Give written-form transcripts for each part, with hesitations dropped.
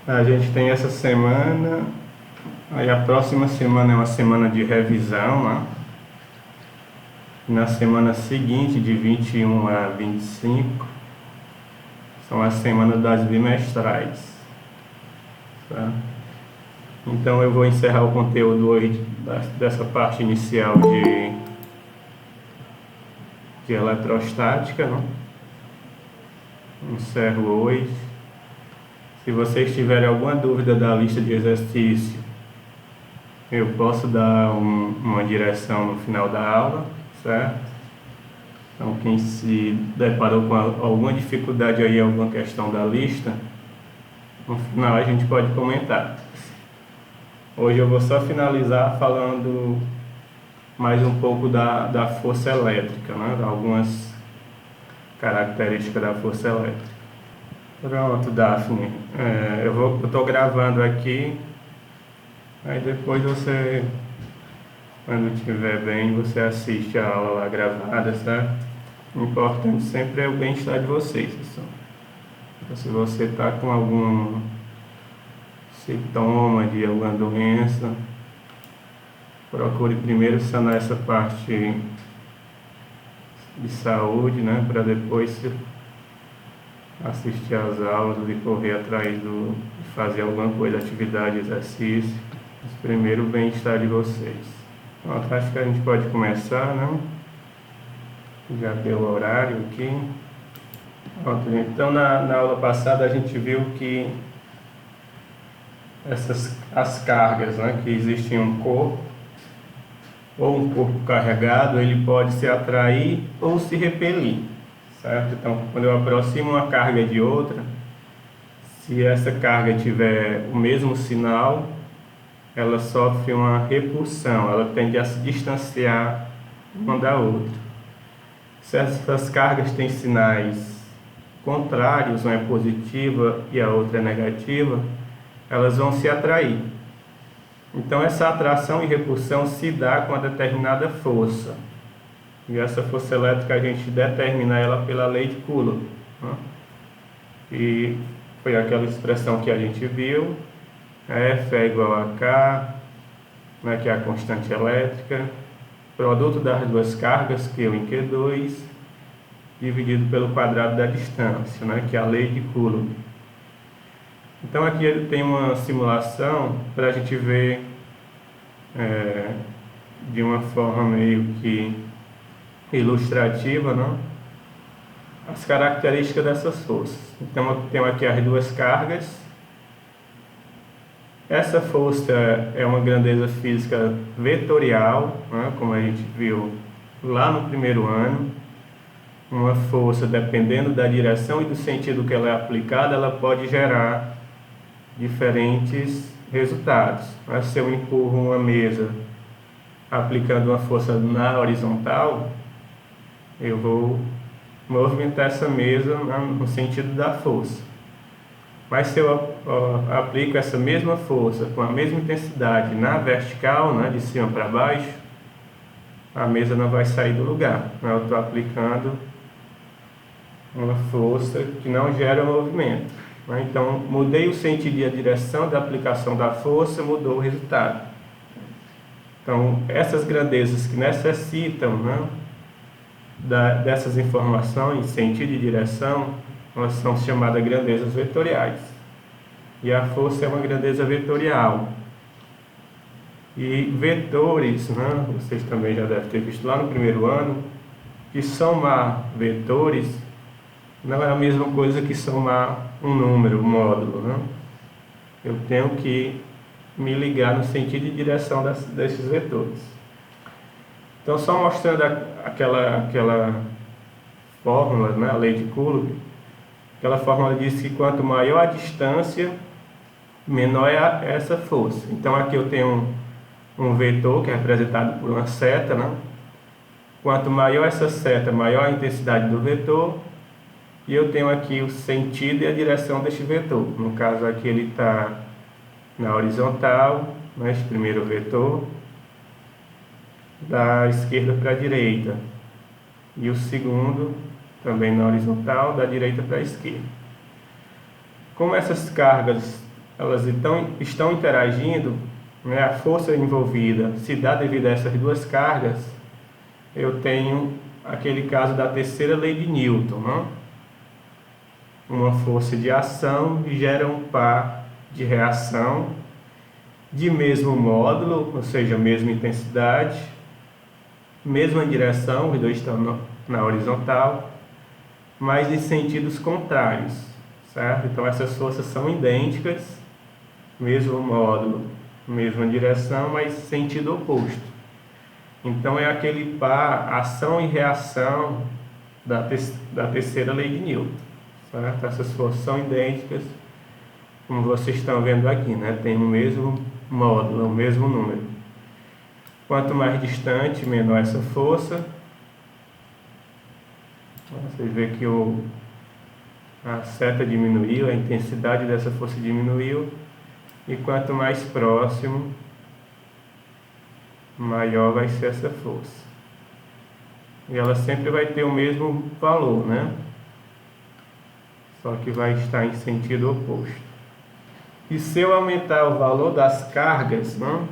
A gente tem essa semana, aí a próxima semana é uma semana de revisão, né? Na semana seguinte, de 21 a 25, são as semanas das bimestrais, tá? Então eu vou encerrar o conteúdo hoje dessa parte inicial de eletrostática, né? Encerro hoje. Se vocês tiverem alguma dúvida da lista de exercício, eu posso dar uma direção no final da aula, certo? Então quem se deparou com alguma dificuldade aí, alguma questão da lista, no final a gente pode comentar. Hoje eu vou só finalizar falando mais um pouco da força elétrica, né? Algumas características da força elétrica. Pronto, Daphne. Eu estou gravando aqui, aí depois você, quando estiver bem, você assiste a aula lá gravada, certo? O importante sempre é o bem-estar de vocês, pessoal. Então, se você está com algum sintoma de alguma doença, procure primeiro sanar essa parte de saúde, né? Para depois assistir às aulas e correr atrás de fazer alguma coisa, atividade, exercício. Mas primeiro o bem-estar de vocês. Então, acho que a gente pode começar, né? Já deu o horário aqui. Pronto, então na aula passada a gente viu que as cargas, né, que existe em um corpo, ou um corpo carregado, ele pode se atrair ou se repelir, certo? Então, quando eu aproximo uma carga de outra, se essa carga tiver o mesmo sinal, ela sofre uma repulsão, ela tende a se distanciar uma da outra. Se essas cargas têm sinais contrários, uma é positiva e a outra é negativa, elas vão se atrair. Então essa atração e repulsão se dá com uma determinada força. E essa força elétrica a gente determina ela pela lei de Coulomb, né? E foi aquela expressão que a gente viu, F é igual a K, né, que é a constante elétrica, produto das duas cargas, Q1 e Q2, dividido pelo quadrado da distância, né, que é a lei de Coulomb. Então aqui ele tem uma simulação para a gente ver de uma forma meio que ilustrativa, né, as características dessas forças. Então eu tenho aqui as duas cargas. Essa força é uma grandeza física vetorial, né, como a gente viu lá no primeiro ano. Uma força, dependendo da direção e do sentido que ela é aplicada, ela pode gerar diferentes resultados. Mas se eu empurro uma mesa aplicando uma força na horizontal, eu vou movimentar essa mesa no sentido da força. Mas se eu aplico essa mesma força com a mesma intensidade na vertical, né, de cima para baixo, a mesa não vai sair do lugar. Eu estou aplicando uma força que não gera movimento. Então, mudei o sentido e a direção da aplicação da força, mudou o resultado. Então, essas grandezas que necessitam, né, dessas informações, sentido e direção, elas são chamadas grandezas vetoriais. E a força é uma grandeza vetorial. E vetores, né, vocês também já devem ter visto lá no primeiro ano, que somar vetores não é a mesma coisa que somar um número, um módulo, né? Eu tenho que me ligar no sentido e direção desses vetores. Então, só mostrando aquela fórmula, né, a lei de Coulomb, aquela fórmula diz que quanto maior a distância, menor é essa força. Então, aqui eu tenho um vetor que é representado por uma seta, né? Quanto maior essa seta, maior a intensidade do vetor. E eu tenho aqui o sentido e a direção deste vetor. No caso aqui ele está na horizontal, né, este primeiro vetor, da esquerda para a direita. E o segundo, também na horizontal, da direita para a esquerda. Como essas cargas elas estão interagindo, né, a força envolvida se dá devido a essas duas cargas, eu tenho aquele caso da terceira lei de Newton, né? Uma força de ação gera um par de reação de mesmo módulo, ou seja, mesma intensidade, mesma direção, os dois estão na horizontal, mas em sentidos contrários, certo? Então essas forças são idênticas, mesmo módulo, mesma direção, mas sentido oposto. Então é aquele par ação e reação da terceira lei de Newton, certo? Essas forças são idênticas, como vocês estão vendo aqui, né? Tem o mesmo módulo, o mesmo número. Quanto mais distante, menor essa força. Vocês veem que a seta diminuiu, a intensidade dessa força diminuiu. E quanto mais próximo, maior vai ser essa força. E ela sempre vai ter o mesmo valor, né? Só que vai estar em sentido oposto. E se eu aumentar o valor das cargas, né,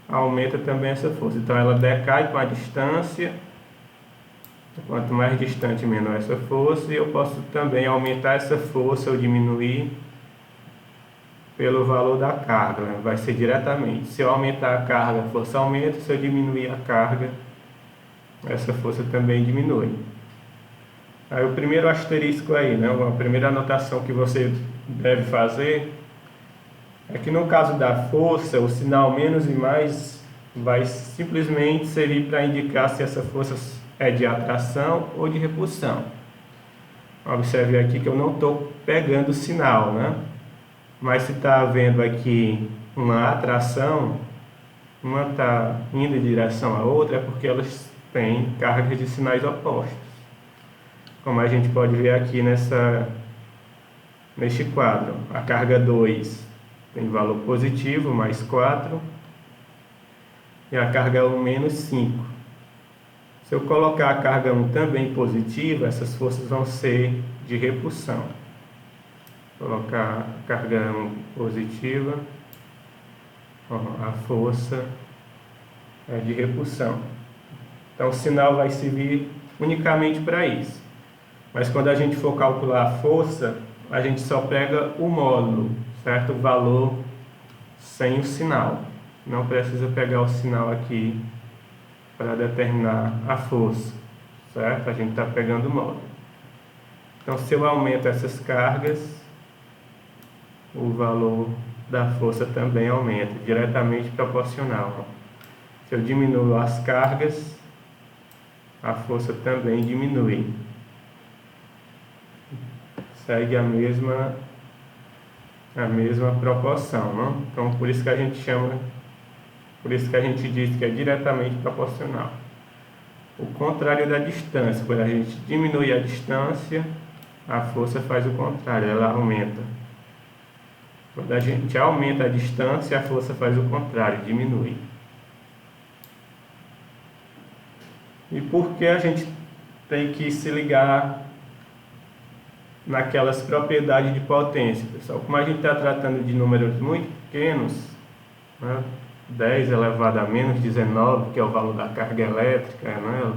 aumenta também essa força. Então ela decai com a distância. Quanto mais distante, menor essa força. E eu posso também aumentar essa força ou diminuir pelo valor da carga, né? Vai ser diretamente. Se eu aumentar a carga, a força aumenta. Se eu diminuir a carga, essa força também diminui. Aí o primeiro asterisco aí, né? A primeira anotação que você deve fazer é que no caso da força, o sinal menos e mais vai simplesmente servir para indicar se essa força é de atração ou de repulsão. Observe aqui que eu não estou pegando o sinal, né? Mas se está havendo aqui uma atração, uma está indo em direção à outra, é porque elas têm cargas de sinais opostos. Como a gente pode ver aqui neste quadro. A carga 2 tem valor positivo, mais 4. E a carga 1, menos 5. Se eu colocar a carga 1 também positiva, essas forças vão ser de repulsão. Colocar a carga 1 positiva, a força é de repulsão. Então o sinal vai servir unicamente para isso. Mas quando a gente for calcular a força, a gente só pega o módulo, certo? O valor sem o sinal. Não precisa pegar o sinal aqui para determinar a força, certo? A gente está pegando o módulo. Então se eu aumento essas cargas, o valor da força também aumenta, diretamente proporcional. Se eu diminuo as cargas, a força também diminui. Segue a mesma proporção, não? Então por isso que a gente diz que é diretamente proporcional. O contrário da distância, quando a gente diminui a distância, a força faz o contrário, ela aumenta. Quando a gente aumenta a distância, a força faz o contrário, diminui. E por que a gente tem que se ligar naquelas propriedades de potência, pessoal? Como a gente está tratando de números muito pequenos, né? 10 elevado a menos 19, que é o valor da carga elétrica, né?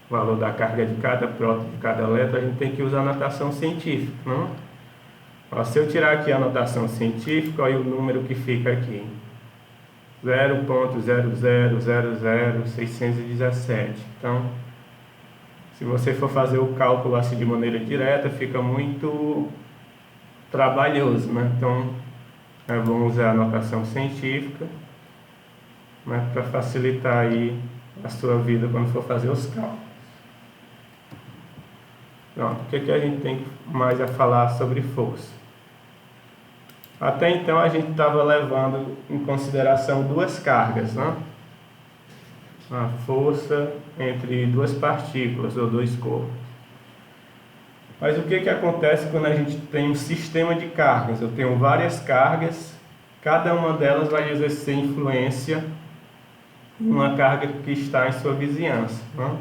O valor da carga de cada próton, de cada elétron, a gente tem que usar a notação científica, não? Ó, se eu tirar aqui a notação científica, olha o número que fica aqui. 0.0000617. Então, se você for fazer o cálculo assim de maneira direta, fica muito trabalhoso, né? Então, vamos usar a notação científica, né, para facilitar aí a sua vida quando for fazer os cálculos. Pronto, o que a gente tem mais a falar sobre força? Até então a gente estava levando em consideração duas cargas, né? A força entre duas partículas ou dois corpos. Mas o que acontece quando a gente tem um sistema de cargas? Eu tenho várias cargas, cada uma delas vai exercer influência em uma carga que está em sua vizinhança, né?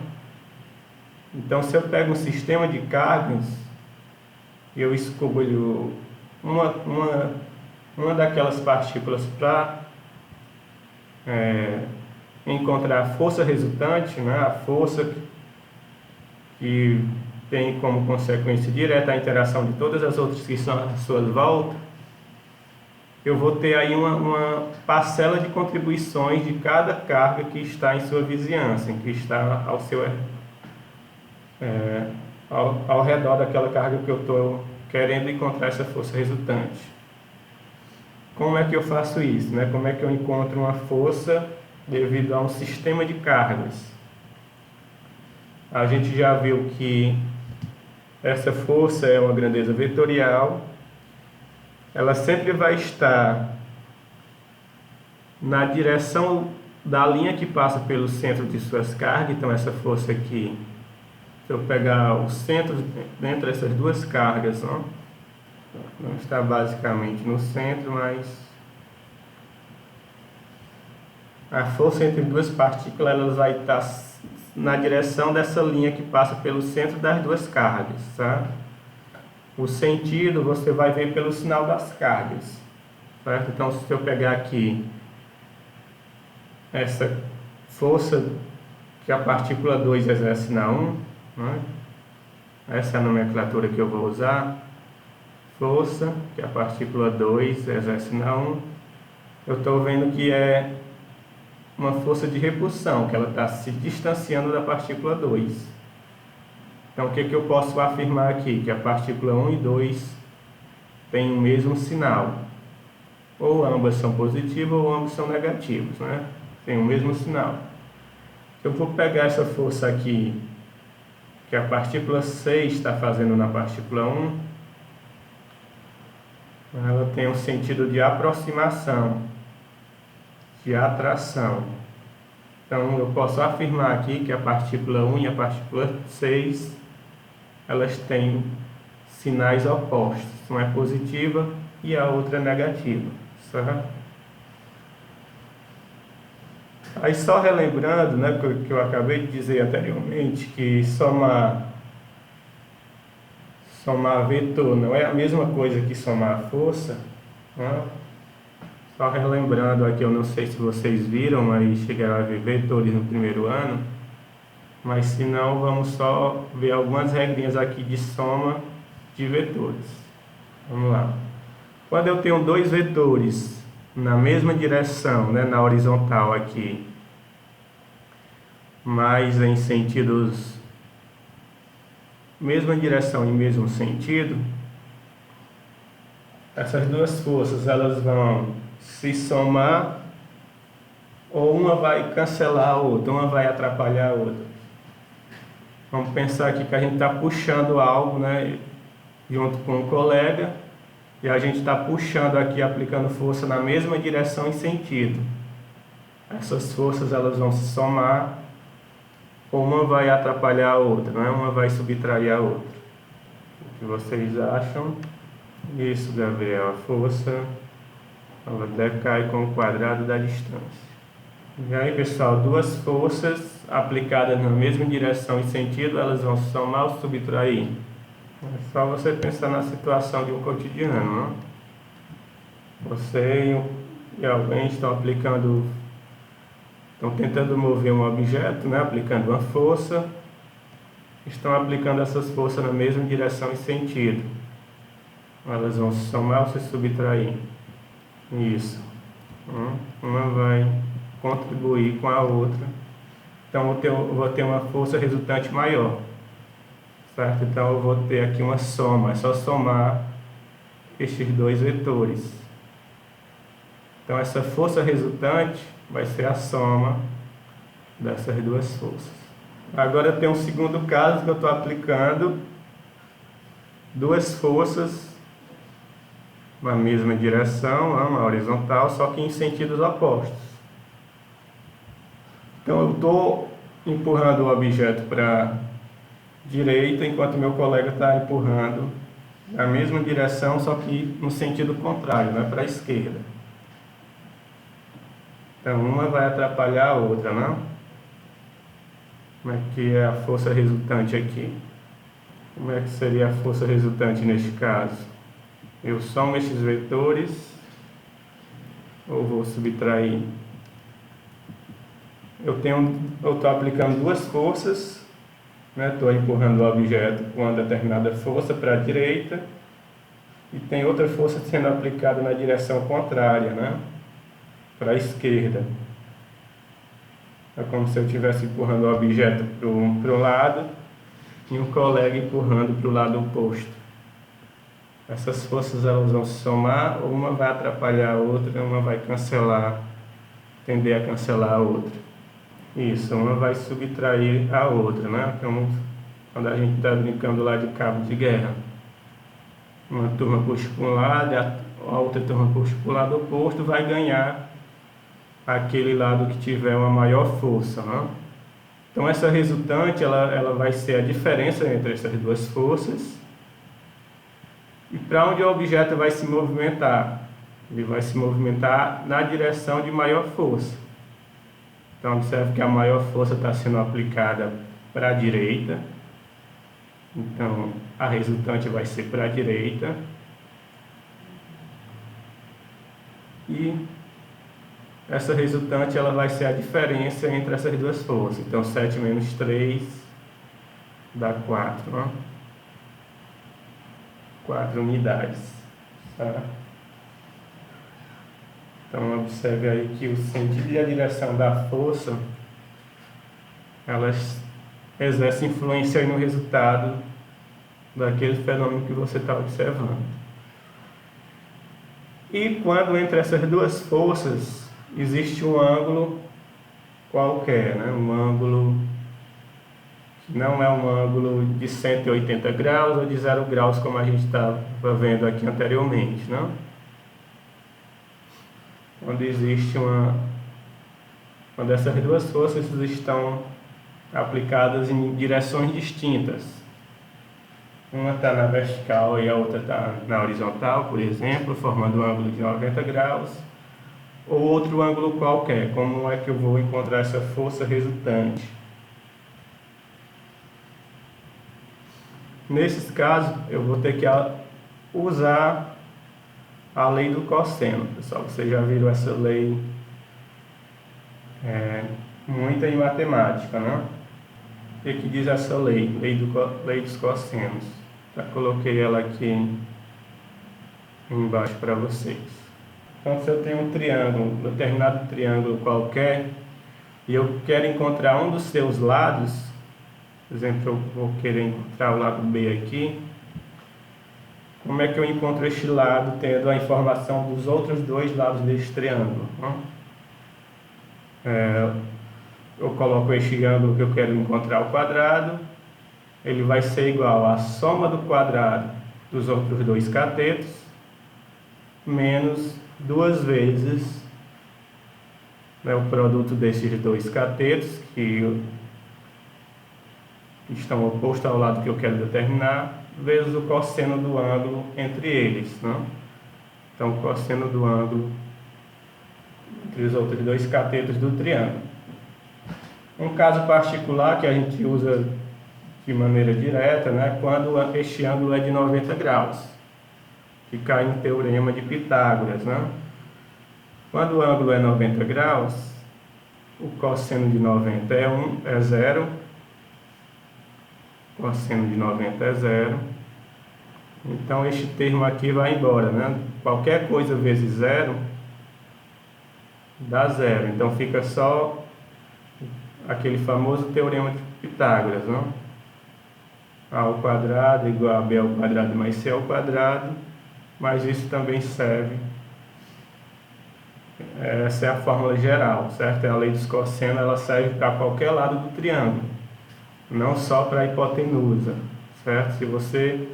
Então, se eu pego um sistema de cargas, eu escolho uma daquelas partículas para encontrar a força resultante, né, a força que tem como consequência direta a interação de todas as outras que estão à sua volta, eu vou ter aí uma parcela de contribuições de cada carga que está em sua vizinhança, que está ao redor daquela carga que eu estou querendo encontrar essa força resultante. Como é que eu faço isso, né? Como é que eu encontro uma força devido a um sistema de cargas? A gente já viu que essa força é uma grandeza vetorial, ela sempre vai estar na direção da linha que passa pelo centro de suas cargas. Então essa força aqui, se eu pegar o centro entre essas duas cargas, não está basicamente no centro, mas a força entre duas partículas ela vai estar na direção dessa linha que passa pelo centro das duas cargas, tá? O sentido você vai ver pelo sinal das cargas, certo? Então, se eu pegar aqui essa força que a partícula 2 exerce na 1, né? Essa é a nomenclatura que eu vou usar. Força que a partícula 2 exerce na 1, eu estou vendo que é uma força de repulsão, que ela está se distanciando da partícula 2. Então, o que eu posso afirmar aqui? Que a partícula 1 e 2 têm o mesmo sinal. Ou ambas são positivas ou ambas são negativas, né? Tem o mesmo sinal. Eu vou pegar essa força aqui, que a partícula 6 está fazendo na partícula 1, ela tem um sentido de aproximação, de atração. Então, eu posso afirmar aqui que a partícula 1 e a partícula 6 elas têm sinais opostos. Uma é positiva e a outra é negativa, certo? Aí só relembrando, né, que eu acabei de dizer anteriormente, que somar vetor não é a mesma coisa que somar força, né? Só relembrando aqui, eu não sei se vocês viram, mas chegaram a ver vetores no primeiro ano, mas se não, vamos só ver algumas regrinhas aqui de soma de vetores. Vamos lá. Quando eu tenho dois vetores na mesma direção, né, na horizontal aqui, mas em sentidos, mesma direção e mesmo sentido, essas duas forças elas vão se somar, ou uma vai cancelar a outra, uma vai atrapalhar a outra. Vamos pensar aqui que a gente está puxando algo, né, junto com um colega, e a gente está puxando aqui, aplicando força na mesma direção e sentido. Essas forças elas vão se somar, ou uma vai atrapalhar a outra, né? Uma vai subtrair a outra. O que vocês acham? Isso, Gabriel, a força ela decai com o quadrado da distância. E aí, pessoal, duas forças aplicadas na mesma direção e sentido, elas vão se somar ou subtrair. É só você pensar na situação de um cotidiano, não? Você e alguém estão tentando mover um objeto, né? Aplicando uma força, estão aplicando essas forças na mesma direção e sentido. Elas vão se somar ou se subtrair. Isso. Uma vai contribuir com a outra. Então eu vou ter uma força resultante maior, certo? Então eu vou ter aqui uma soma, é só somar estes dois vetores. Então essa força resultante vai ser a soma dessas duas forças. Agora tem um segundo caso que eu estou aplicando duas forças na mesma direção, uma horizontal, só que em sentidos opostos. Então eu estou empurrando o objeto para a direita, enquanto meu colega está empurrando na mesma direção, só que no sentido contrário, né, para a esquerda. Então uma vai atrapalhar a outra, não? Como é que é a força resultante aqui? Como é que seria a força resultante neste caso? eu somo estes vetores, ou vou subtrair. Eu estou aplicando duas forças, né? Estou empurrando o objeto com uma determinada força para a direita e tem outra força sendo aplicada na direção contrária, né? Para a esquerda. É como se eu estivesse empurrando o objeto para o lado e um colega empurrando para o lado oposto. Essas forças elas vão se somar, uma vai atrapalhar a outra, uma vai cancelar, tender a cancelar a outra. Isso, uma vai subtrair a outra, né? Como quando a gente está brincando lá de cabo de guerra. Uma turma puxa para um lado, a outra turma puxa para o lado oposto, vai ganhar aquele lado que tiver uma maior força, né? Então essa resultante ela vai ser a diferença entre essas duas forças. E para onde o objeto vai se movimentar? Ele vai se movimentar na direção de maior força. Então observe que a maior força está sendo aplicada para a direita. Então a resultante vai ser para a direita. E essa resultante ela vai ser a diferença entre essas duas forças. Então 7 menos 3 dá 4, né? 4 unidades. Tá? Então observe aí que o sentido e a direção da força elas exercem influência aí no resultado daquele fenômeno que você está observando. E quando entre essas duas forças existe um ângulo qualquer, né? Um ângulo que não é um ângulo de 180 graus ou de 0 graus como a gente estava vendo aqui anteriormente, não? Quando essas duas forças estão aplicadas em direções distintas. Uma está na vertical e a outra está na horizontal, por exemplo, formando um ângulo de 90 graus, ou outro ângulo qualquer. Como é que eu vou encontrar essa força resultante? Nesses casos, eu vou ter que usar a lei do cosseno. Pessoal, vocês já viram essa lei muito em matemática, né? O que diz essa lei? Lei dos cossenos. Já coloquei ela aqui embaixo para vocês. Então, se eu tenho um triângulo, um determinado triângulo qualquer, e eu quero encontrar um dos seus lados, por exemplo, eu vou querer encontrar o lado B aqui, como é que eu encontro este lado tendo a informação dos outros dois lados deste triângulo? Eu coloco este ângulo que eu quero encontrar ao quadrado, ele vai ser igual à soma do quadrado dos outros dois catetos, menos 2 vezes, né, o produto desses dois catetos, que estão opostos ao lado que eu quero determinar, vezes o cosseno do ângulo entre eles, né? Então, o cosseno do ângulo entre os outros dois catetos do triângulo. Um caso particular que a gente usa de maneira direta, né, quando este ângulo é de 90 graus, que cai no teorema de Pitágoras, né? Quando o ângulo é 90 graus, o cosseno de 90 é 0, o cosseno de 90 é 0, então este termo aqui vai embora, né? Qualquer coisa vezes 0 dá 0, então fica só aquele famoso teorema de Pitágoras, não? A ao quadrado igual a b ao quadrado mais c ao quadrado, mas isso também serve, essa é a fórmula geral, certo? A lei dos cossenos, ela serve para qualquer lado do triângulo, não só para a hipotenusa, certo? Se você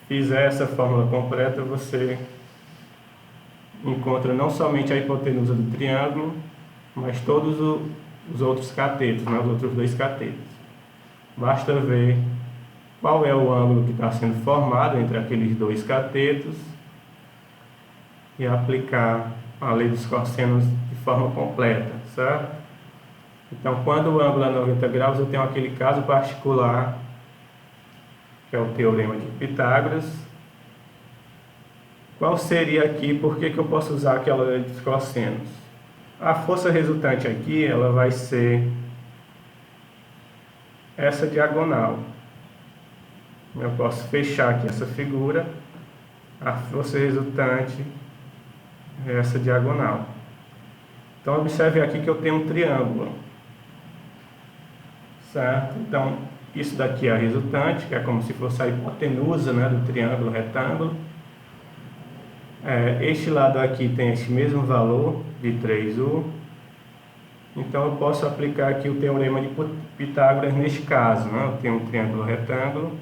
fizer essa fórmula completa, você encontra não somente a hipotenusa do triângulo, mas todos os outros catetos, né? Os outros dois catetos. Basta ver qual é o ângulo que está sendo formado entre aqueles dois catetos e aplicar a lei dos cossenos de forma completa, certo? Então, quando o ângulo é 90 graus, eu tenho aquele caso particular, que é o teorema de Pitágoras, qual seria aqui, por que eu posso usar aquela lei dos cossenos? A força resultante aqui, ela vai ser essa diagonal. Eu posso fechar aqui essa figura, a força resultante é essa diagonal. Então, observe aqui que eu tenho um triângulo, certo? Então, isso daqui é a resultante, que é como se fosse a hipotenusa, né, do triângulo retângulo. Este lado aqui tem este mesmo valor de 3U. Então, eu posso aplicar aqui o teorema de Pitágoras neste caso, né? Eu tenho um triângulo retângulo.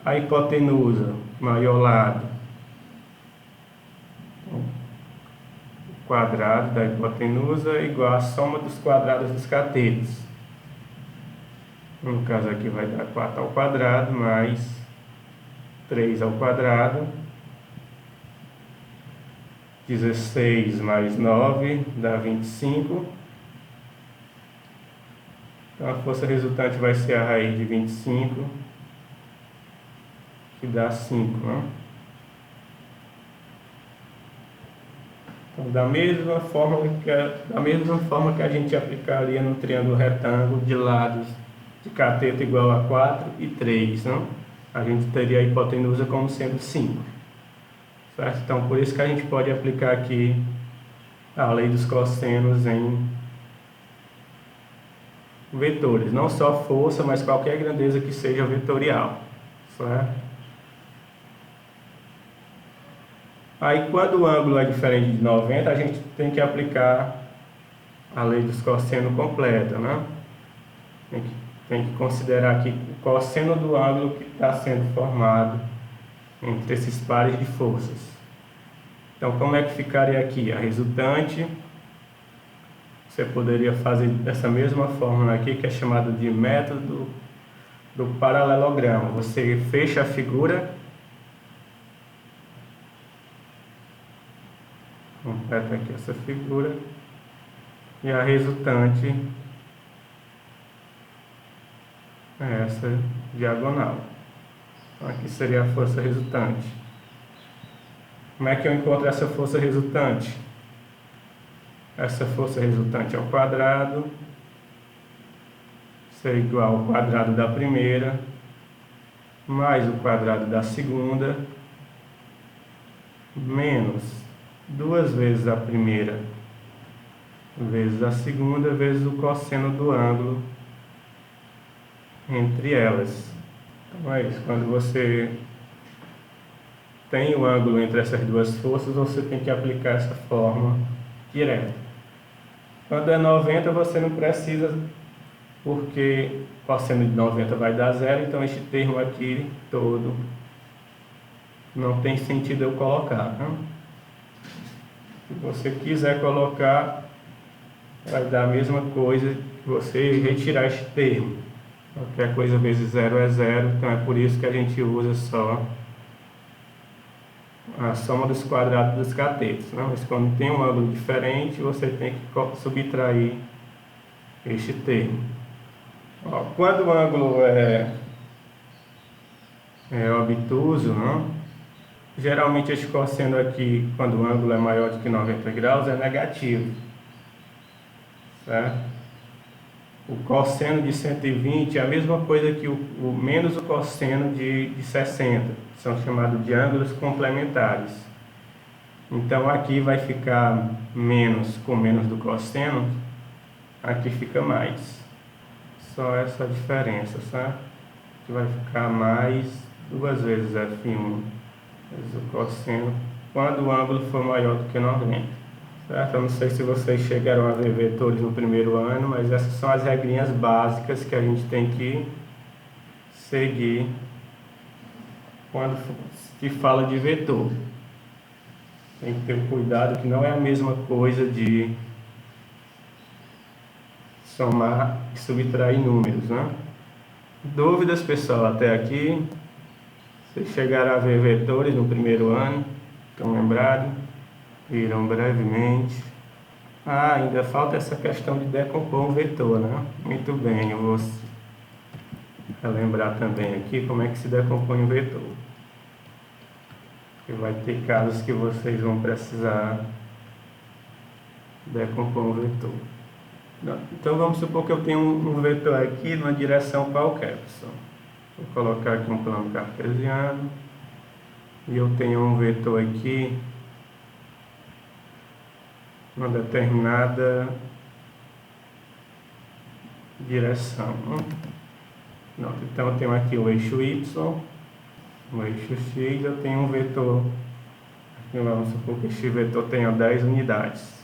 A hipotenusa, maior lado, o quadrado da hipotenusa é igual à soma dos quadrados dos catetos. No caso aqui vai dar 4 ao quadrado mais 3 ao quadrado. 16 mais 9 dá 25. Então a força resultante vai ser a raiz de 25, que dá 5, né? Então, da mesma forma que a gente aplicaria no triângulo retângulo de lados de cateto igual a 4 e 3, né? A gente teria a hipotenusa como sendo 5. Certo? Então, por isso que a gente pode aplicar aqui a lei dos cossenos em vetores. Não só força, mas qualquer grandeza que seja vetorial. Certo? Aí, quando o ângulo é diferente de 90, a gente tem que aplicar a lei dos cossenos completa, né? Tem que considerar aqui o cosseno do ângulo que está sendo formado entre esses pares de forças. Então, como é que ficaria aqui? A resultante, você poderia fazer dessa mesma fórmula aqui, que é chamada de método do paralelogramo. Você fecha a figura, completa aqui essa figura, e a resultante é essa diagonal. Então, aqui seria a força resultante. Como é que eu encontro essa força resultante? Essa força resultante ao quadrado, isso é igual ao quadrado da primeira, mais o quadrado da segunda, menos 2 vezes a primeira, vezes a segunda, vezes o cosseno do ângulo entre elas. Então é isso, quando você tem o ângulo entre essas duas forças, você tem que aplicar essa forma direta. Quando é 90, você não precisa, porque cosseno de 90 vai dar zero, então este termo aqui todo não tem sentido eu colocar, né? Se você quiser colocar, vai dar a mesma coisa, você retirar este termo. Qualquer coisa vezes zero é zero, então é por isso que a gente usa só a soma dos quadrados dos catetos, né? Mas quando tem um ângulo diferente, você tem que subtrair este termo. Ó, quando o ângulo é obtuso, né? Geralmente este cosseno aqui, quando o ângulo é maior do que 90 graus, é negativo, certo? O cosseno de 120 é a mesma coisa que o menos o cosseno de 60, são chamados de ângulos complementares. Então aqui vai ficar menos com menos do cosseno, aqui fica mais. Só essa diferença, certo? Aqui vai ficar mais 2 vezes F1, vezes o cosseno, quando o ângulo for maior do que 90. Certo? Eu não sei se vocês chegaram a ver vetores no primeiro ano, mas essas são as regrinhas básicas que a gente tem que seguir quando se fala de vetor. Tem que ter um cuidado que não é a mesma coisa de somar e subtrair números, né? Dúvidas, pessoal, até aqui? Vocês chegaram a ver vetores no primeiro ano? Estão lembrados? Viram brevemente. Ainda falta essa questão de decompor um vetor, né? Muito bem, eu vou relembrar também aqui como é que se decompõe um vetor. que vai ter casos que vocês vão precisar decompor um vetor. Então vamos supor que eu tenho um vetor aqui numa direção qualquer, pessoal. Vou colocar aqui um plano cartesiano e eu tenho um vetor aqui numa determinada direção. Então eu tenho aqui o eixo Y, o eixo X, eu tenho um vetor, vamos supor que este vetor tenha 10 unidades.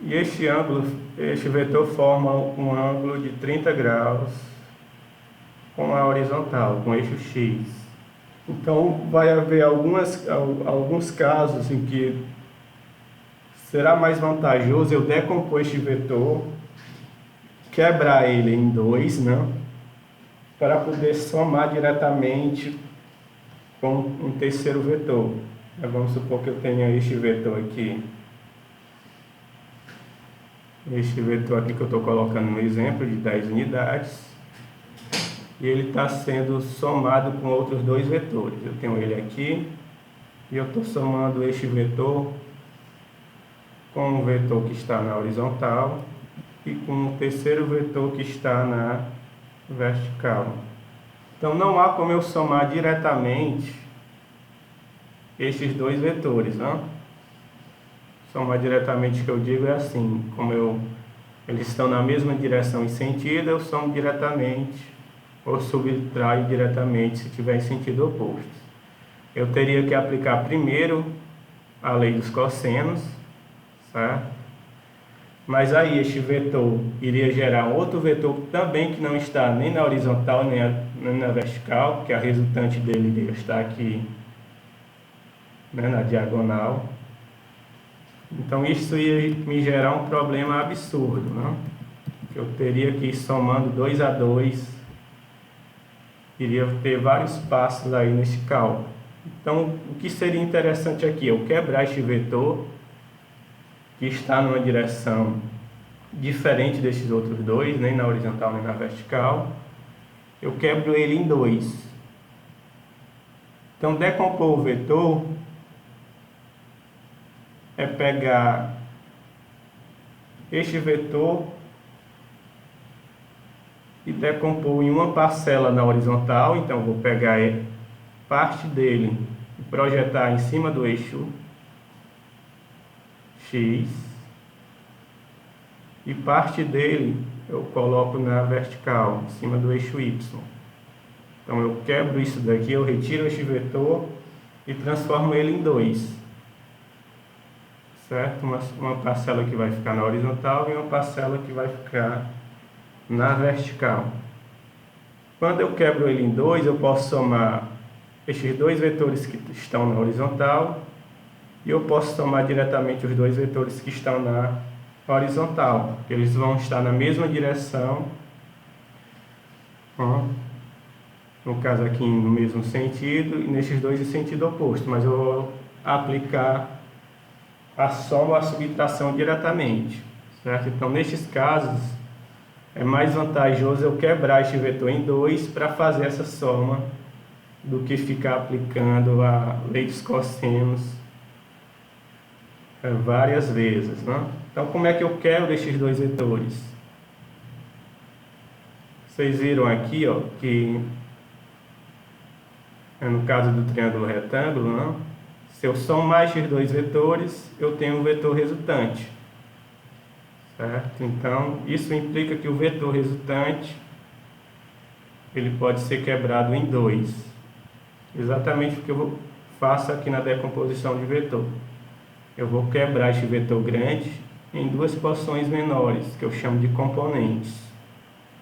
E este vetor forma um ângulo de 30 graus com a horizontal, com o eixo X. Então vai haver alguns casos em que será mais vantajoso eu decompor este vetor, quebrar ele em dois, né, para poder somar diretamente com um terceiro vetor. Vamos supor que eu tenha este vetor aqui. Este vetor aqui que eu estou colocando no exemplo de 10 unidades. E ele está sendo somado com outros dois vetores. Eu tenho ele aqui e eu estou somando este vetor com o vetor que está na horizontal e com o terceiro vetor que está na vertical. Então não há como eu somar diretamente estes dois vetores, não? Somar diretamente, que eu digo, é assim, eles estão na mesma direção e sentido, eu somo diretamente ou subtraio diretamente se tiver em sentido oposto. Eu teria que aplicar primeiro a lei dos cossenos, certo? Mas aí este vetor iria gerar outro vetor também que não está nem na horizontal nem na vertical, porque a resultante dele iria estar aqui, né, na diagonal. Então isso ia me gerar um problema absurdo, né? Eu teria que ir somando 2 a 2, iria ter vários passos aí nesse cálculo. Então o que seria interessante aqui? Eu quebrar este vetor que está numa direção diferente desses outros dois, nem na horizontal nem na vertical. Eu quebro ele em dois. Então decompor o vetor é pegar este vetor e decompor em uma parcela na horizontal. Então vou pegar parte dele e projetar em cima do eixo X, e parte dele eu coloco na vertical, em cima do eixo Y. Então eu quebro isso daqui, eu retiro este vetor e transformo ele em dois, certo? Uma parcela que vai ficar na horizontal e uma parcela que vai ficar na vertical. Quando eu quebro ele em dois, eu posso somar estes dois vetores que estão na horizontal e eu posso somar diretamente os dois vetores que estão na horizontal, porque eles vão estar na mesma direção, no caso aqui no mesmo sentido, e nesses dois em sentido oposto, mas eu vou aplicar a soma ou a subtração diretamente, certo? Então nestes casos é mais vantajoso eu quebrar este vetor em dois para fazer essa soma do que ficar aplicando a lei dos cossenos várias vezes, né? Então como é que eu quebro estes dois vetores? Vocês viram aqui, ó, que no caso do triângulo retângulo, né? Se eu somar estes dois vetores, eu tenho um vetor resultante, certo? Então isso implica que o vetor resultante ele pode ser quebrado em dois, exatamente o que eu faço aqui na decomposição de vetor. Eu vou quebrar este vetor grande em duas porções menores, que eu chamo de componentes.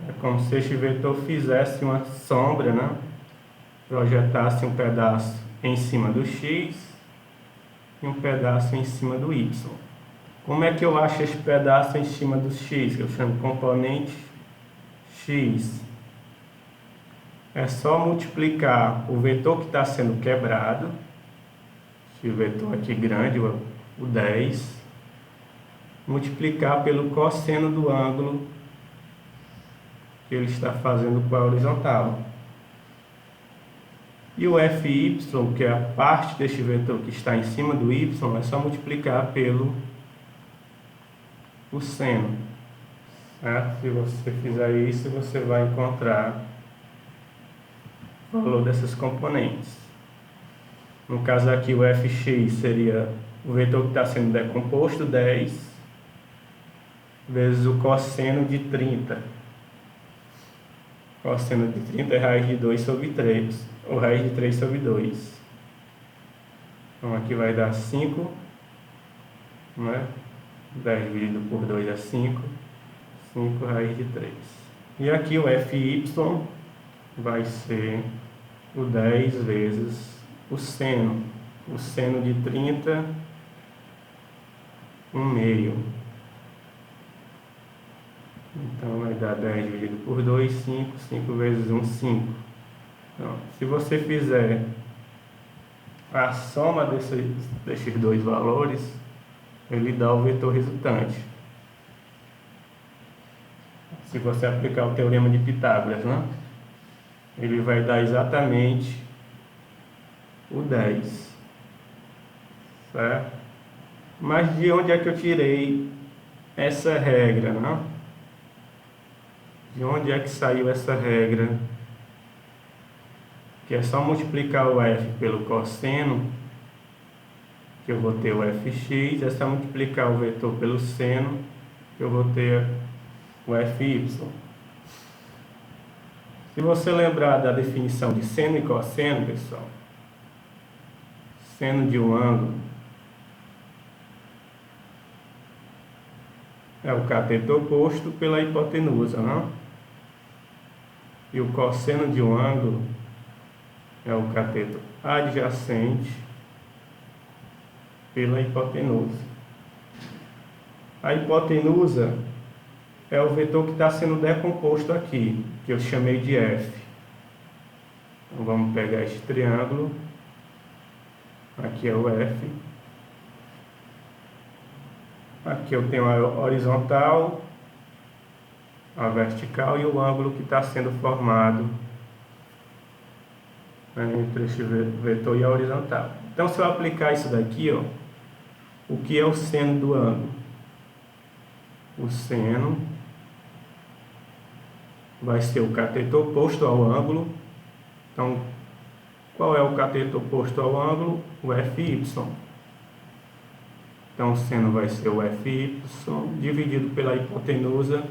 É como se este vetor fizesse uma sombra, né? Projetasse um pedaço em cima do X e um pedaço em cima do Y. Como é que eu acho esse pedaço em cima do X, que eu chamo de componente X? É só multiplicar o vetor que está sendo quebrado, esse vetor aqui grande, o 10, multiplicar pelo cosseno do ângulo que ele está fazendo com a horizontal. E o fy, que é a parte deste vetor que está em cima do y, é só multiplicar pelo o seno. Certo? Se você fizer isso, você vai encontrar o valor dessas componentes. No caso aqui, o fx seria o vetor que está sendo decomposto, 10, vezes o cosseno de 30. Cosseno de 30 é raiz de 2 sobre 3, ou raiz de 3 sobre 2. Então aqui vai dar 5, né? 10 dividido por 2 é 5, 5 raiz de 3. E aqui o fy vai ser o 10 vezes o seno de 30, 1 meio. Então vai dar 10 dividido por 2, 5, 5 vezes 1, 5. Então, se você fizer a soma desses dois valores, ele dá o vetor resultante. Se você aplicar o teorema de Pitágoras, né? Ele vai dar exatamente o 10. Certo? Mas de onde é que eu tirei essa regra, né? De onde é que saiu essa regra? Que é só multiplicar o f pelo cosseno, que eu vou ter o fx, é só multiplicar o vetor pelo seno, que eu vou ter o fy. Se você lembrar da definição de seno e cosseno, pessoal, seno de um ângulo é o cateto oposto pela hipotenusa, não? E o cosseno de um ângulo é o cateto adjacente pela hipotenusa. A hipotenusa é o vetor que está sendo decomposto aqui, que eu chamei de f. Então vamos pegar este triângulo. Aqui é o f. Aqui eu tenho a horizontal, a vertical e o ângulo que está sendo formado entre este vetor e a horizontal. Então, se eu aplicar isso daqui, ó, o que é o seno do ângulo? O seno vai ser o cateto oposto ao ângulo. Então, qual é o cateto oposto ao ângulo? O fy. Então, o seno vai ser o fy dividido pela hipotenusa,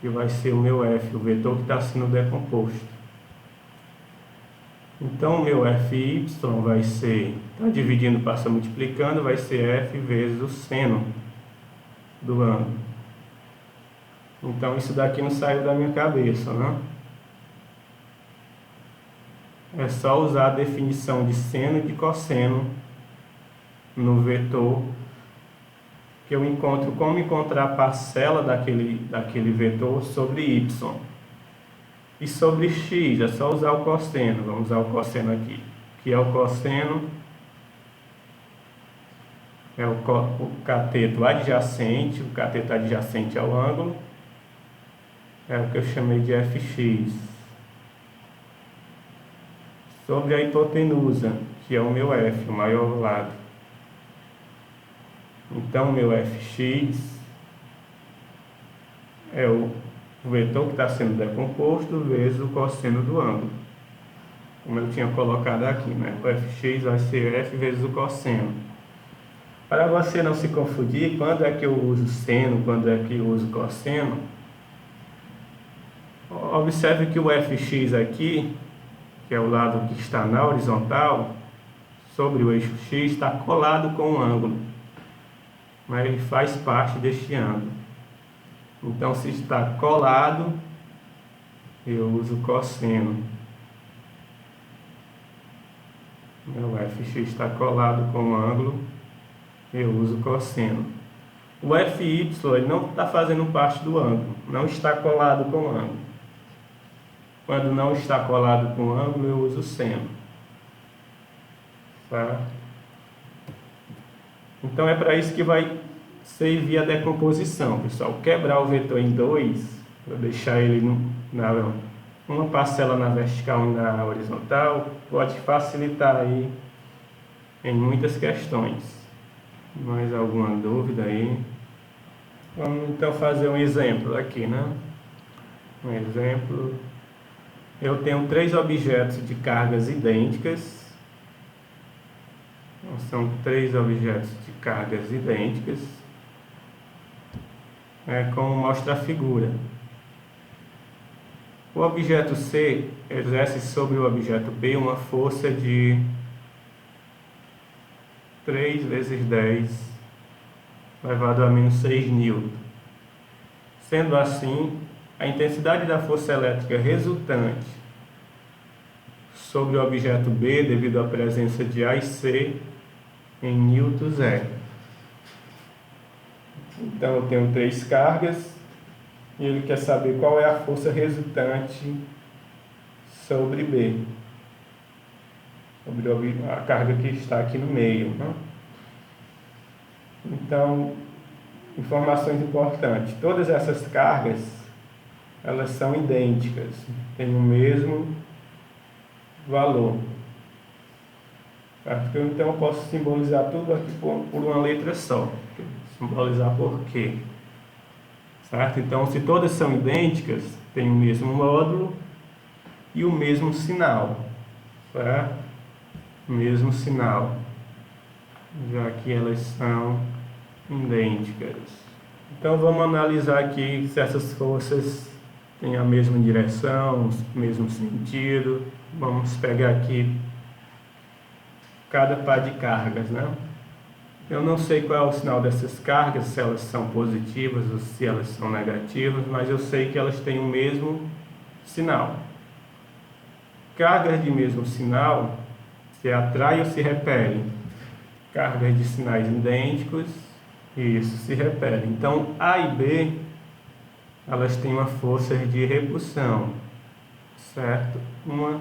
que vai ser o meu f, o vetor que está sendo decomposto. Então, o meu fy vai ser, está dividindo, passa multiplicando, vai ser f vezes o seno do ângulo. Então, isso daqui não saiu da minha cabeça, né? É só usar a definição de seno e de cosseno no vetor, que eu encontro como encontrar a parcela daquele vetor sobre y. E sobre x, é só usar o cosseno. Vamos usar o cosseno aqui, que é o cosseno, é o cateto adjacente, o cateto adjacente ao ângulo, é o que eu chamei de fx, sobre a hipotenusa, que é o meu f, o maior lado. Então, meu fx é o vetor que está sendo decomposto vezes o cosseno do ângulo, como eu tinha colocado aqui, né? O fx vai ser f vezes o cosseno. Para você não se confundir, quando é que eu uso seno, quando é que eu uso cosseno, observe que o fx aqui, que é o lado que está na horizontal, sobre o eixo x, está colado com o ângulo, mas ele faz parte deste ângulo. Então, se está colado, eu uso cosseno. O fx está colado com o ângulo, eu uso cosseno. O fy, ele não está fazendo parte do ângulo, não está colado com o ângulo. Quando não está colado com o ângulo, eu uso seno. Tá? Então, é para isso que vai servir a decomposição, pessoal. Quebrar o vetor em dois, vou deixar ele uma parcela na vertical e na horizontal pode facilitar aí em muitas questões. Mais alguma dúvida aí? Vamos então fazer um exemplo aqui, né? Um exemplo. Eu tenho 3 objetos de cargas idênticas. Então, são 3 objetos de cargas idênticas, como mostra a figura. O objeto C exerce sobre o objeto B uma força de 3 vezes 10 elevado a menos 6 newton. Sendo assim, a intensidade da força elétrica resultante sobre o objeto B, devido à presença de A e C, em newtons é. Então eu tenho 3 cargas e ele quer saber qual é a força resultante sobre B, sobre a carga que está aqui no meio, né? Então, informações importantes: todas essas cargas, elas são idênticas, têm o mesmo valor. Então eu posso simbolizar tudo aqui por uma letra só. Simbolizar por quê? Certo? Então, se todas são idênticas, tem o mesmo módulo e o mesmo sinal. Certo? O mesmo sinal, já que elas são idênticas. Então vamos analisar aqui se essas forças têm a mesma direção, o mesmo sentido. Vamos pegar aqui cada par de cargas, né? Eu não sei qual é o sinal dessas cargas, se elas são positivas ou se elas são negativas, mas eu sei que elas têm o mesmo sinal. Cargas de mesmo sinal se atraem ou se repelem. Cargas de sinais idênticos, isso, se repelem. Então A e B, elas têm uma força de repulsão, certo? Uma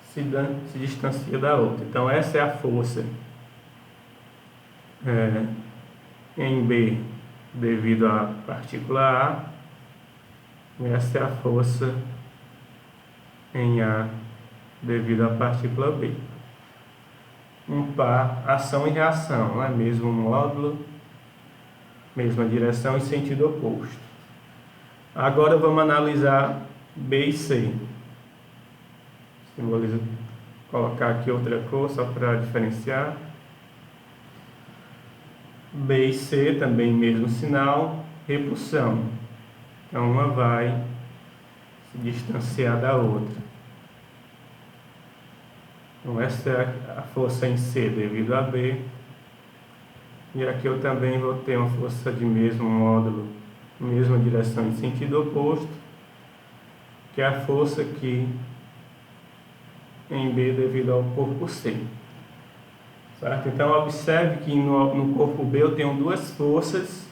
se distancia da outra. Então essa é a força em B devido à partícula A, e essa é a força em A devido à partícula B. Um par, ação e reação, né? Mesmo módulo, mesma direção e sentido oposto. Agora vamos analisar B e C. Vou colocar aqui outra cor só para diferenciar. B e C também mesmo sinal, repulsão. Então uma vai se distanciar da outra. Então essa é a força em C devido a B. E aqui eu também vou ter uma força de mesmo módulo, mesma direção e sentido oposto, que é a força aqui em B devido ao corpo C. Certo? Então observe que no corpo B eu tenho 2 forças,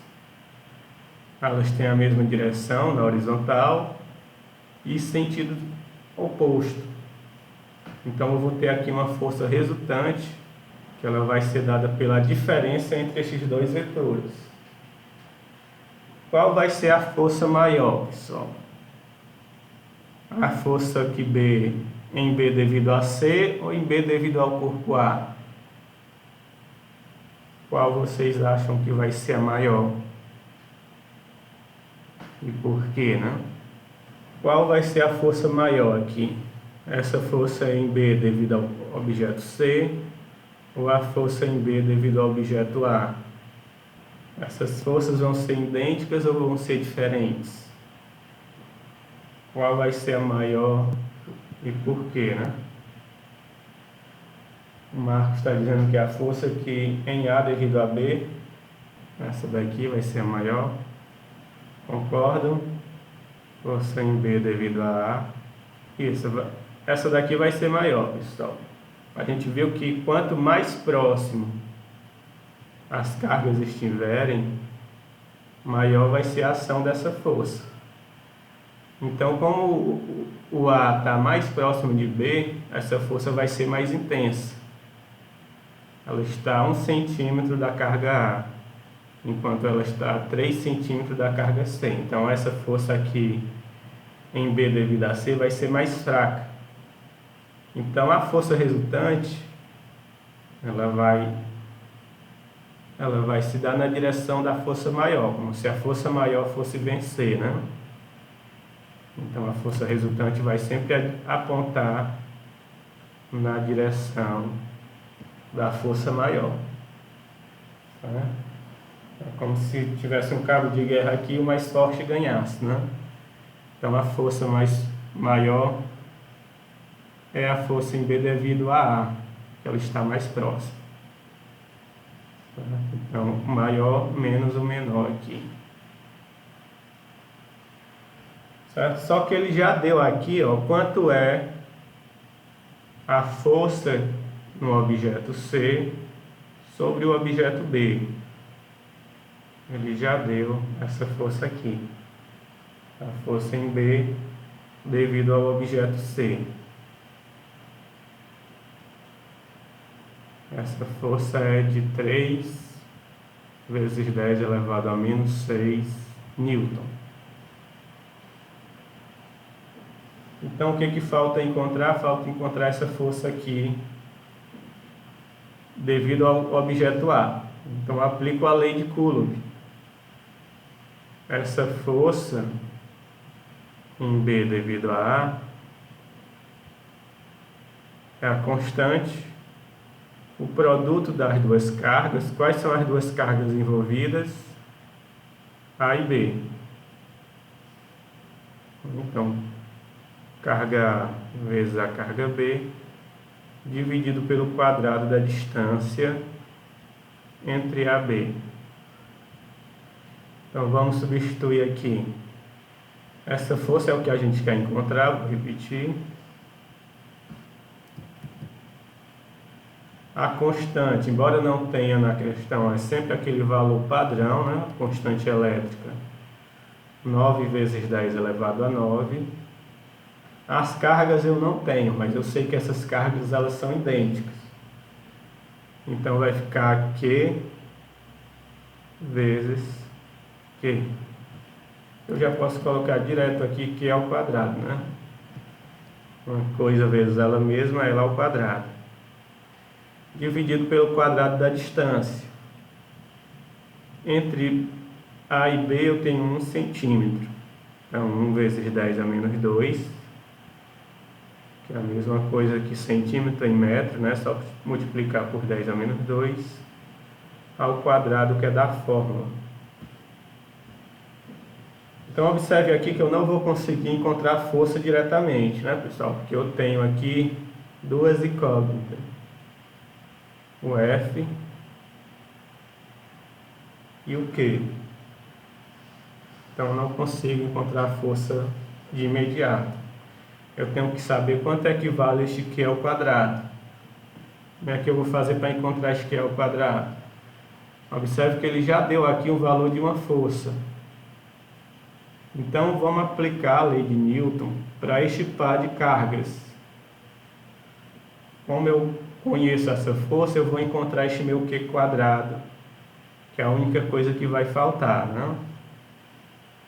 elas têm a mesma direção na horizontal e sentido oposto. Então eu vou ter aqui uma força resultante, que ela vai ser dada pela diferença entre esses 2 vetores. Qual vai ser a força maior, pessoal? A força que B em B devido a C ou em B devido ao corpo A? Qual vocês acham que vai ser a maior? E por quê, né? Qual vai ser a força maior aqui? Essa força em B devido ao objeto C ou a força em B devido ao objeto A? Essas forças vão ser idênticas ou vão ser diferentes? Qual vai ser a maior e por quê, né? O Marcos está dizendo que a força que em A devido a B, essa daqui vai ser a maior. Concordam? Força em B devido a A. Isso, essa daqui vai ser maior, pessoal. A gente viu que quanto mais próximo as cargas estiverem, maior vai ser a ação dessa força. Então, como o A está mais próximo de B, essa força vai ser mais intensa. Ela está a 1 centímetro da carga A, enquanto ela está a 3 centímetros da carga C. Então essa força aqui em B devido a C vai ser mais fraca. Então a força resultante ela vai se dar na direção da força maior, como se a força maior fosse vencer, né? Então a força resultante vai sempre apontar na direção da força maior. Tá? É como se tivesse um cabo de guerra aqui e o mais forte ganhasse, né? Então a força maior é a força em B devido a A, que ela está mais próxima. Tá? Então maior menos o menor aqui. Certo? Só que ele já deu aqui, ó, quanto é a força no objeto C sobre o objeto B. Ele já deu essa força aqui. A força em B devido ao objeto C. Essa força é de 3 vezes 10 elevado a menos 6 newton. Então o que falta encontrar? Falta encontrar essa força aqui devido ao objeto A. Então eu aplico a lei de Coulomb. Essa força em B devido a A é a constante, o produto das duas cargas. Quais são as duas cargas envolvidas? A e B. Então, carga A vezes a carga B, dividido pelo quadrado da distância entre A e B. Então, vamos substituir aqui. Essa força é o que a gente quer encontrar, vou repetir. A constante, embora não tenha na questão, é sempre aquele valor padrão, né? Constante elétrica, 9 vezes 10 elevado a 9. As cargas eu não tenho, mas eu sei que essas cargas elas são idênticas. Então vai ficar Q vezes Q. Eu já posso colocar direto aqui Q ao quadrado, né? Uma coisa vezes ela mesma é L ao quadrado, dividido pelo quadrado da distância. Entre A e B eu tenho 1 centímetro. Então 1 vezes 10 a menos 2, que é a mesma coisa que centímetro em metro, né? Só multiplicar por 10 a menos 2 ao quadrado, que é da fórmula. Então observe aqui que eu não vou conseguir encontrar força diretamente, né, pessoal? Porque eu tenho aqui duas incógnitas. O F e o Q. Então eu não consigo encontrar força de imediato. Eu tenho que saber quanto equivale este Q ao quadrado. Como é que eu vou fazer para encontrar este Q ao quadrado? Observe que ele já deu aqui o valor de uma força. Então vamos aplicar a lei de Newton para este par de cargas. Como eu conheço essa força, eu vou encontrar este meu Q quadrado, que é a única coisa que vai faltar, né?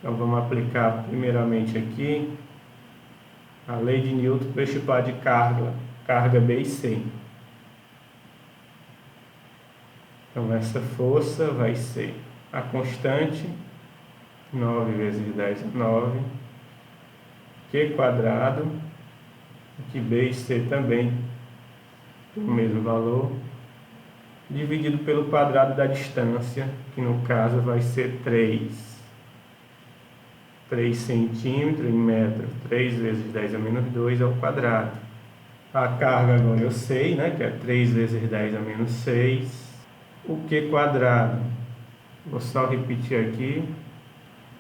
Então vamos aplicar primeiramente aqui a lei de Newton para este par de carga B e C. Então essa força vai ser a constante, 9 vezes 10 é 9, Q quadrado, aqui B e C também tem o mesmo valor, dividido pelo quadrado da distância, que no caso vai ser 3 centímetros em metro, 3 vezes 10 a menos 2 ao quadrado. A carga agora eu sei, né, que é 3 vezes 10 a menos 6. O Q quadrado, vou só repetir aqui.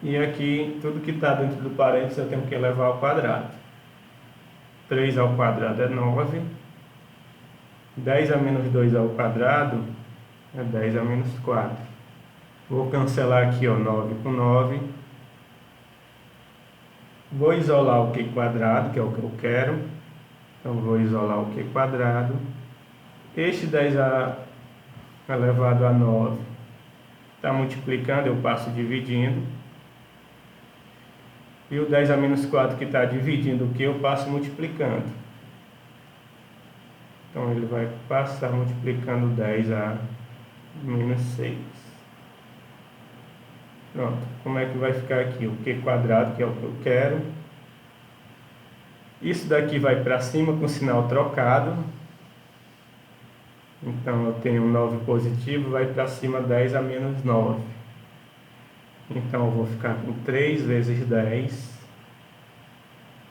E aqui, tudo que está dentro do parênteses eu tenho que elevar ao quadrado. 3 ao quadrado é 9. 10 a menos 2 ao quadrado é 10 a menos 4. Vou cancelar aqui, ó, 9 com 9. Vou isolar o Q quadrado, que é o que eu quero. Então, vou isolar o Q quadrado. Este 10 elevado a 9 está multiplicando, eu passo dividindo. E o 10 a menos 4 que está dividindo o que eu passo multiplicando. Então ele vai passar multiplicando 10 a menos 6. Pronto, como é que vai ficar aqui? O Q quadrado, que é o que eu quero. Isso daqui vai para cima com sinal trocado. Então eu tenho 9 positivo, vai para cima 10 a menos 9. Então eu vou ficar com 3 vezes 10.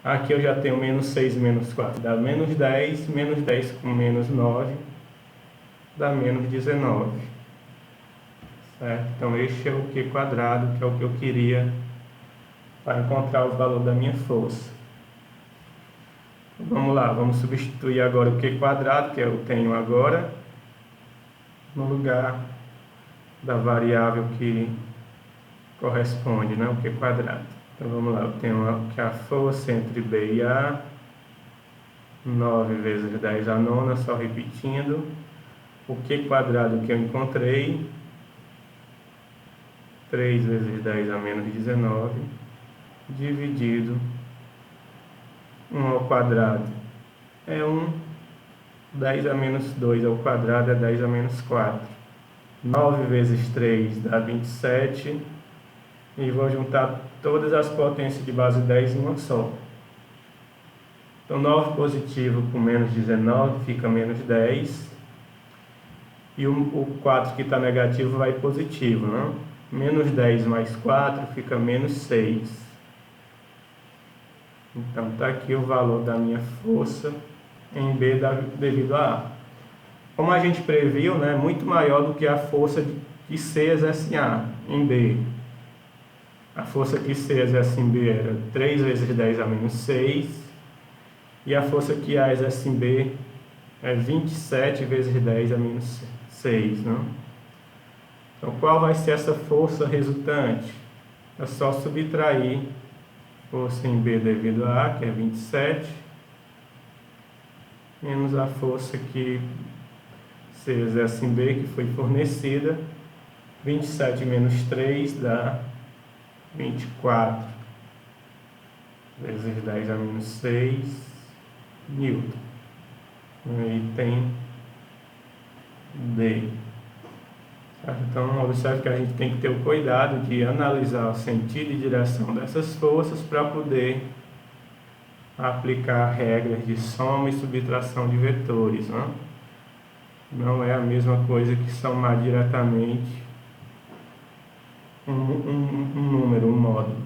Aqui eu já tenho menos 6 menos 4, dá menos 10. Menos 10 com menos 9, dá menos 19. Certo? Então este é o Q quadrado, que é o que eu queria para encontrar o valor da minha força. Vamos lá, vamos substituir agora o Q quadrado, que eu tenho agora, no lugar da variável que corresponde, né? O Q quadrado. Então vamos lá, eu tenho que a força entre B e A, 9 vezes 10 a nona, só repetindo. O Q quadrado que eu encontrei, 3 vezes 10 a menos 19, dividido 1 ao quadrado é 1, 10 a menos 2 ao quadrado é 10 a menos 4. 9 vezes 3 dá 27. E vou juntar todas as potências de base 10 em uma só. Então 9 positivo com menos 19 fica menos 10. E o 4 que está negativo vai positivo, né? Menos 10 mais 4 fica menos 6. Então está aqui o valor da minha força em B devido a A. Como a gente previu, né, muito maior do que a força que C exerce em A, em B. A força que C exerce em B era 3 vezes 10 a menos 6. E a força que A exerce em B é 27 vezes 10 a menos 6. Né? Então, qual vai ser essa força resultante? É só subtrair força em B devido a A, que é 27, menos a força que C exerce em B, que foi fornecida. 27 menos 3 dá 24 vezes 10 a menos 6 Newton. Aí tem D. Então, observe que a gente tem que ter o cuidado de analisar o sentido e direção dessas forças para poder aplicar regras de soma e subtração de vetores. Né? Não é a mesma coisa que somar diretamente um número, um módulo.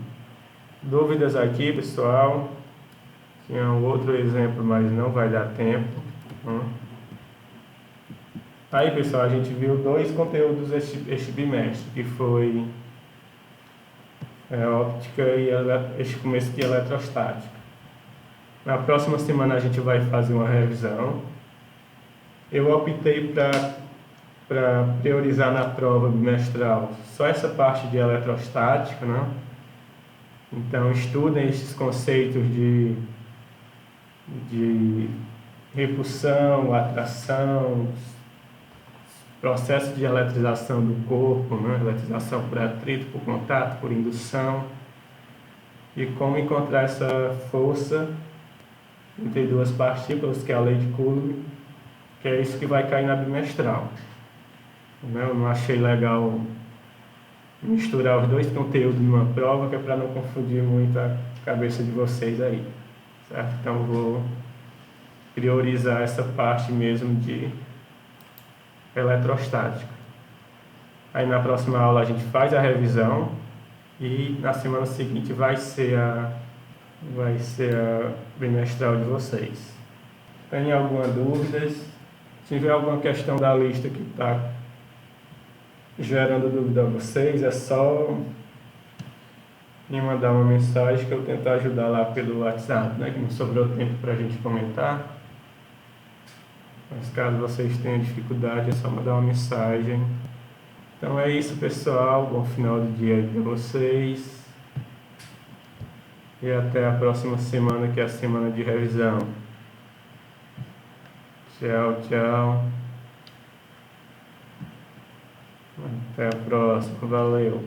Dúvidas aqui, pessoal? Tinha um outro exemplo, mas não vai dar tempo. Aí, pessoal, a gente viu 2 conteúdos este bimestre, que foi óptica e este começo de eletrostática. Na próxima semana a gente vai fazer uma revisão. Eu optei para priorizar na prova bimestral só essa parte de eletrostática, né? Então, estudem esses conceitos de repulsão, atração, processo de eletrização do corpo, né? Eletrização por atrito, por contato, por indução, e como encontrar essa força entre duas partículas, que é a lei de Coulomb, que é isso que vai cair na bimestral. Eu não achei legal misturar os dois conteúdos numa prova, que é para não confundir muito a cabeça de vocês aí, certo? Então vou priorizar essa parte mesmo de eletrostática. Aí na próxima aula a gente faz a revisão e na semana seguinte vai ser a bimestral de vocês. Tem alguma dúvida? Se tiver alguma questão da lista que está gerando dúvida a vocês, é só me mandar uma mensagem que eu tento ajudar lá pelo WhatsApp, né? Que não sobrou tempo para a gente comentar. Mas caso vocês tenham dificuldade, é só mandar uma mensagem. Então é isso, pessoal. Bom final de dia aí para vocês. E até a próxima semana, que é a semana de revisão. Tchau, tchau. Até a próxima. Valeu.